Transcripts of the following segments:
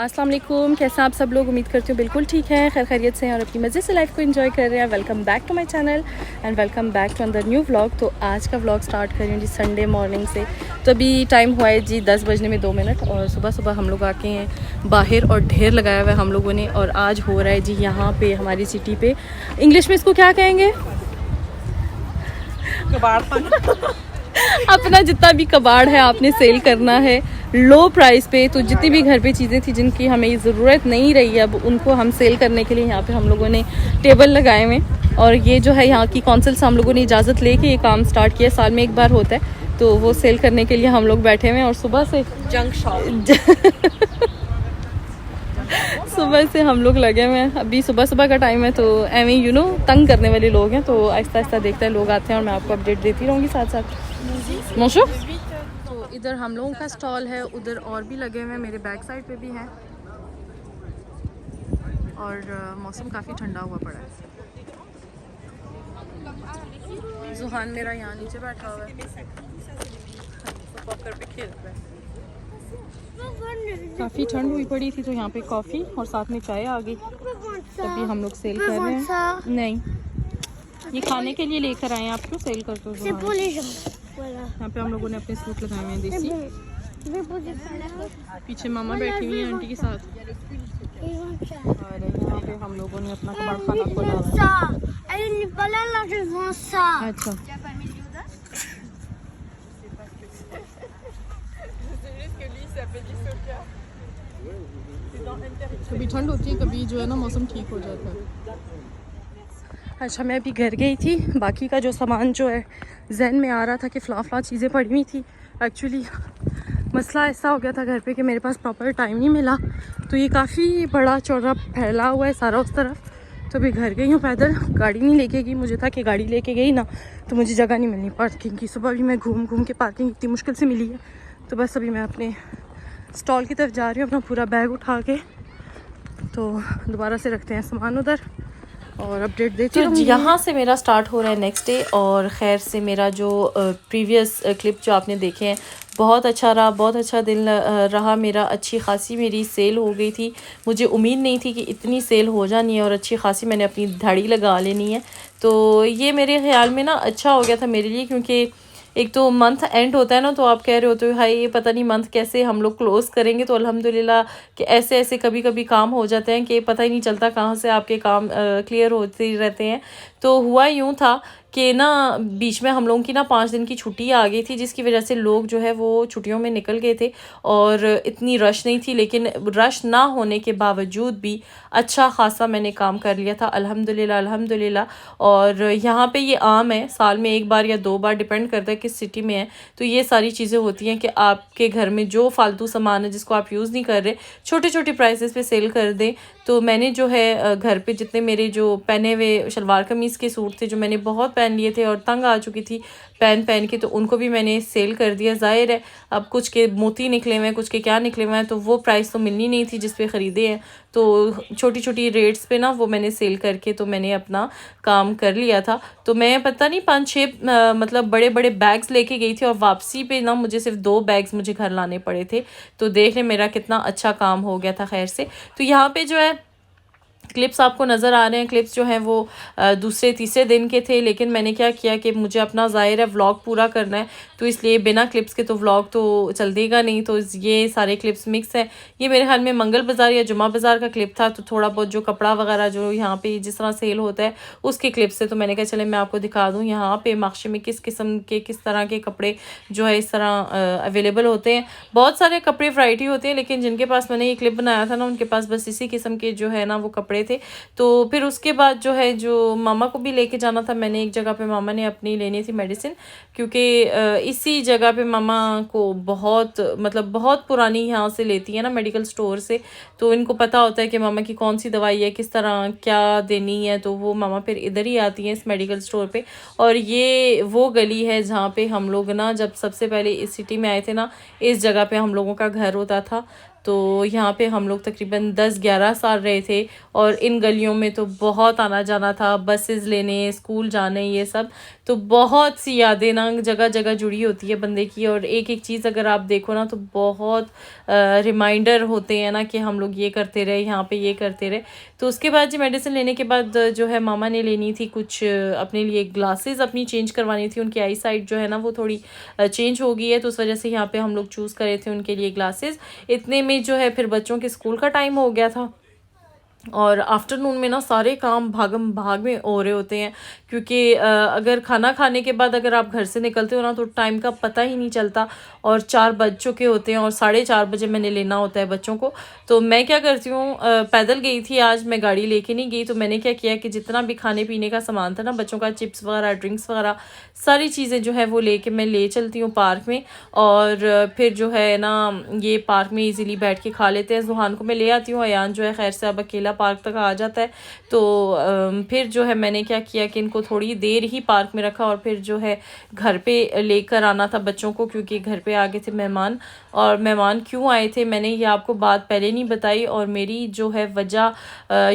अस्सलाम वालेकुम, कैसे आप सब लोग? उम्मीद करती हूँ बिल्कुल ठीक है, खैर खैरियत से हैं और अपनी मज़े से लाइफ को एंजॉय कर रहे हैं। Welcome back to my channel and welcome back to another new vlog. तो आज का व्लॉग स्टार्ट कर रही हूँ जी संडे मॉर्निंग से। तो अभी टाइम हुआ है जी 10 बजने में 2 मिनट और सुबह सुबह हम लोग आके हैं बाहर और ढेर लगाया हुआ है हम लोगों ने। और आज हो रहा है जी यहाँ पे हमारी सिटी पे, इंग्लिश में इसको क्या कहेंगे? अपना जितना भी कबाड़ है आपने सेल करना है लो प्राइस पे। तो जितनी भी घर पे चीज़ें थी जिनकी हमें ज़रूरत नहीं रही है, अब उनको हम सेल करने के लिए यहाँ पे हम लोगों ने टेबल लगाए हुए। और ये जो है यहाँ की काउंसिल से हम लोगों ने इजाज़त लेके ये काम स्टार्ट किया, साल में एक बार होता है, तो वो सेल करने के लिए हम लोग बैठे हुए हैं। और सुबह से जंक शॉप सुबह से हम लोग लगे हुए हैं। अभी सुबह सुबह का टाइम है तो एवं तंग करने वाले लोग हैं, तो आहिस्ता आहिस्ता देखते हैं लोग आते हैं और मैं आपको अपडेट देती रहूँगी साथ साथ। मोशो तो इधर हम लोगों का स्टॉल है, उधर और भी लगे हुए हैं, मेरे बैक साइड पे भी हैं। और मौसम काफ़ी ठंडा हुआ पड़ा है। जुहान मेरा यहाँ नीचे बैठा हुआ है, पॉकर पे खेल रहा है। काफ़ी ठंड हुई पड़ी थी तो यहाँ पे कॉफ़ी और साथ में चाय आ गई, तभी हम लोग सेल कर रहे हैं। नहीं, ये खाने के लिए लेकर आए हैं, आप क्यों सेल करते हो? यहाँ पे हम लोगों ने अपने सूट लगाए हुए हैं देसी। पीछे मामा बैठी हुई है आंटी के साथ और यहाँ पे हम लोगों ने अपना कबाड़ खाना खोला हुआ है। अच्छा, कभी ठंड होती है, कभी जो है ना मौसम ठीक हो जाता है। अच्छा, मैं अभी घर गई थी, बाकी का जो सामान जो है जहन में आ रहा था कि फ़लाँ चीज़ें पड़ी हुई थी। एक्चुअली मसला ऐसा हो गया था घर पे कि मेरे पास प्रॉपर टाइम नहीं मिला, तो ये काफ़ी बड़ा चौड़ा फैला हुआ है सारा उस तरफ। तो अभी घर गई हूँ पैदल, गाड़ी नहीं लेके गई, मुझे था कि गाड़ी लेके गई ना तो मुझे जगह नहीं मिलनी पार्किंग की। सुबह भी मैं घूम घूम के पार्किंग इतनी मुश्किल से मिली है, तो बस अभी मैं अपने स्टॉल की तरफ जा रही हूँ अपना पूरा बैग उठा के। तो दोबारा से रखते हैं सामान उधर और अपडेट देती हूँ। यहाँ से मेरा स्टार्ट हो रहा है नेक्स्ट डे। और खैर से मेरा जो प्रीवियस क्लिप जो आपने देखे हैं बहुत अच्छा रहा, बहुत अच्छा दिन रहा मेरा। अच्छी खासी मेरी सेल हो गई थी, मुझे उम्मीद नहीं थी कि इतनी सेल हो जानी है और अच्छी खासी मैंने अपनी धाड़ी लगा लेनी है। तो ये मेरे ख्याल में ना अच्छा हो गया था मेरे लिए, क्योंकि एक तो मंथ एंड होता है ना, तो आप कह रहे होते हो हाई ये पता नहीं मंथ कैसे हम लोग क्लोज करेंगे। तो अल्हम्दुलिल्लाह कि ऐसे ऐसे कभी कभी काम हो जाते हैं कि पता ही नहीं चलता कहाँ से आपके काम क्लियर होते रहते हैं। तो हुआ यूँ था कि ना बीच में हम लोगों की ना 5 दिन की छुट्टी आ गई थी, जिसकी वजह से लोग जो है वो छुट्टियों में निकल गए थे और इतनी रश नहीं थी। लेकिन रश ना होने के बावजूद भी अच्छा खासा मैंने काम कर लिया था अल्हम्दुलिल्लाह अल्हम्दुलिल्लाह। और यहाँ पे ये आम है, साल में 1 बार या 2 बार, डिपेंड करता है किस सिटी में है। तो ये सारी चीज़ें होती हैं कि आपके घर में जो फालतू सामान है जिसको आप यूज़ नहीं कर रहे, छोटे छोटे प्राइसेस पे सेल कर दें। तो मैंने जो है घर पे जितने मेरे जो पहने हुए शलवार कमीज़ के सूट थे जो मैंने बहुत पहन लिए थे और तंग आ चुकी थी पहन के, तो उनको भी मैंने सेल कर दिया। ज़ाहिर है अब कुछ के मोती निकले हुए हैं, कुछ के क्या निकले हुए हैं, तो वो प्राइस तो मिलनी नहीं थी जिस पे ख़रीदे हैं। तो छोटी छोटी रेट्स पे ना वो मैंने सेल करके तो मैंने अपना काम कर लिया था। तो मैं पता नहीं 5-6 मतलब बड़े बड़े बैग्स लेके गई थी और वापसी पे ना मुझे सिर्फ 2 बैग्स मुझे घर लाने पड़े थे। तो देख लें मेरा कितना अच्छा काम हो गया था खैर से। तो यहाँ पे जो है क्लिप्स आपको नज़र आ रहे हैं, क्लिप्स जो हैं वो दूसरे तीसरे दिन के थे। लेकिन मैंने क्या किया कि मुझे अपना ज़ाहिर है व्लॉग पूरा करना है, तो इसलिए बिना क्लिप्स के तो व्लॉग तो चल देगा नहीं। तो ये सारे क्लिप्स मिक्स हैं। ये मेरे ख्याल में मंगल बाज़ार या जुमा बाज़ार का क्लिप था, तो थोड़ा बहुत जो कपड़ा वगैरह जो यहाँ पे जिस तरह सेल होता है उसके क्लिप्स से। तो मैंने कहा चले मैं आपको दिखा दूँ यहाँ पे मार्शे में किस किस्म के किस तरह के कपड़े जो है इस तरह अवेलेबल होते हैं। बहुत सारे कपड़े वैरायटी होते हैं, लेकिन जिनके पास मैंने ये क्लिप बनाया था ना उनके पास बस इसी किस्म के जो है ना वो कपड़े थे। तो फिर उसके बाद जो है जो मामा को भी लेके जाना था, मैंने एक जगह पे मामा ने अपनी लेनी थी मेडिसिन, क्योंकि इसी जगह पे मामा को बहुत मतलब बहुत पुरानी यहाँ से लेती है ना मेडिकल स्टोर से, तो इनको पता होता है कि मामा की कौन सी दवाई है, किस तरह क्या देनी है। तो वो मामा फिर इधर ही आती हैं इस मेडिकल स्टोर पे। और ये वो गली है जहाँ पे हम लोग ना जब सबसे पहले इस सिटी में आए थे ना, इस जगह पे हम लोगों का घर होता था। तो यहाँ पे हम लोग तकरीबन 10-11 साल रहे थे और इन गलियों में तो बहुत आना जाना था, बसेस लेने, स्कूल जाने, ये सब। तो बहुत सी यादें ना जगह जगह जुड़ी होती है बंदे की, और एक एक चीज़ अगर आप देखो ना तो बहुत रिमाइंडर होते हैं ना कि हम लोग ये करते रहे, यहाँ पे ये करते रहे। तो उसके बाद जी मेडिसिन लेने के बाद जो है मामा ने लेनी थी कुछ अपने लिए ग्लासेस अपनी चेंज करवानी थी। उनकी आई साइट जो है ना वो थोड़ी चेंज हो गई है, तो उस वजह से यहाँ पे हम लोग चूज़ करे थे उनके लिए ग्लासेस। इतने में जो है फिर बच्चों के स्कूल का टाइम हो गया था, और आफ्टरनून में ना सारे काम भागम भाग में हो रहे होते हैं, क्योंकि अगर खाना खाने के बाद अगर आप घर से निकलते हो ना तो टाइम का पता ही नहीं चलता, और 4 बज चुके होते हैं और 4:30 बजे मैंने लेना होता है बच्चों को। तो मैं क्या करती हूँ, पैदल गई थी आज, मैं गाड़ी लेके नहीं गई। तो मैंने क्या किया कि जितना भी खाने पीने का सामान था ना बच्चों का, चिप्स वगैरह, ड्रिंक्स वगैरह, सारी चीज़ें जो है वो लेके मैं ले चलती हूँ पार्क में, और फिर जो है ना ये पार्क में इजीली बैठ के खा लेते हैं। जुहान को मैं ले आती हूँ, अयान जो है खैर से अब अकेला पार्क तक आ जाता है। तो फिर जो है मैंने क्या किया कि इनको थोड़ी देर ही पार्क में रखा, और फिर जो है घर पे लेकर आना था बच्चों को, क्योंकि घर पे आ गए थे मेहमान। और मेहमान क्यों आए थे मैंने ये आपको बात पहले नहीं बताई, और मेरी जो है वजह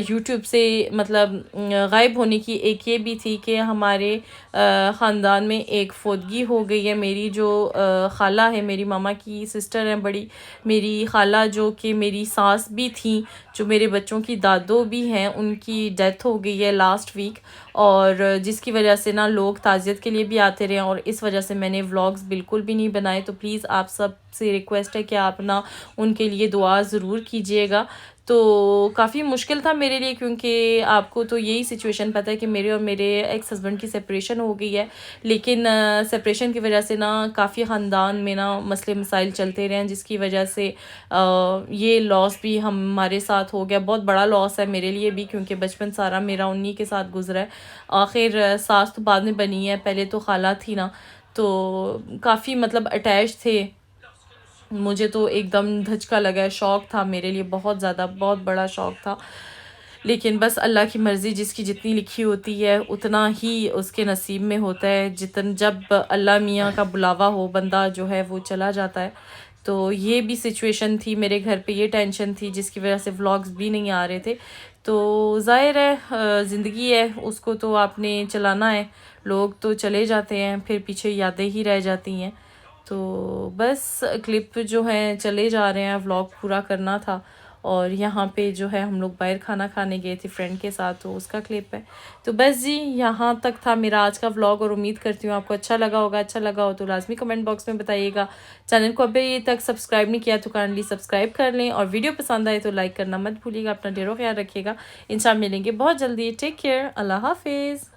यूट्यूब से मतलब गायब होने की एक ये भी थी कि हमारे ख़ानदान में एक फौतगी हो गई है। मेरी जो खाला है, मेरी मामा की सिस्टर है बड़ी, मेरी खाला जो कि मेरी सास भी थी, जो मेरे बच्चों की दादो भी हैं, उनकी डेथ हो गई है लास्ट वीक। और जिसकी वजह से ना लोग ताज़ियत के लिए भी आते रहे, और इस वजह से मैंने व्लॉग्स बिल्कुल भी नहीं बनाए। तो प्लीज़ आप सब से रिक्वेस्ट है कि आप ना उनके लिए दुआ ज़रूर कीजिएगा। तो काफ़ी मुश्किल था मेरे लिए, क्योंकि आपको तो यही सिचुएशन पता है कि मेरे और मेरे एक्स हस्बैंड की सेपरेशन हो गई है, लेकिन सेपरेशन की वजह से ना काफ़ी ख़ानदान में ना मसले मसाइल चलते रहे हैं, जिसकी वजह से ये लॉस भी हमारे साथ हो गया। बहुत बड़ा लॉस है मेरे लिए भी, क्योंकि बचपन सारा मेरा उन्हीं के साथ गुजरा है। आखिर सास तो बाद में बनी है, पहले तो खाला थी ना, तो काफ़ी मतलब अटैच थे। मुझे तो एकदम धचका लगा है, शौक़ था मेरे लिए बहुत ज़्यादा, बहुत बड़ा शौक़ था। लेकिन बस अल्लाह की मर्ज़ी, जिसकी जितनी लिखी होती है उतना ही उसके नसीब में होता है। जब अल्लाह मियाँ का बुलावा हो, बंदा जो है वो चला जाता है। तो ये भी सिचुएशन थी मेरे घर पे, ये टेंशन थी जिसकी वजह से व्लॉग्स भी नहीं आ रहे थे। तो ज़ाहिर है ज़िंदगी है, उसको तो आपने चलाना है। लोग तो चले जाते हैं, फिर पीछे यादें ही रह जाती हैं। तो बस क्लिप जो है चले जा रहे हैं, व्लॉग पूरा करना था। और यहाँ पे जो है हम लोग बाहर खाना खाने गए थे फ्रेंड के साथ, तो उसका क्लिप है। तो बस जी यहाँ तक था मेरा आज का व्लॉग, और उम्मीद करती हूँ आपको अच्छा लगा होगा। अच्छा लगा हो तो लाजमी कमेंट बॉक्स में बताइएगा। चैनल को अभी तक सब्सक्राइब नहीं किया तो काइंडली सब्सक्राइब कर लें, और वीडियो पसंद आए तो लाइक करना मत भूलिएगा। अपना ढेरों ख्याल रखिएगा। इंशाल्लाह मिलेंगे बहुत जल्दी। टेक केयर, अल्लाह हाफिज़।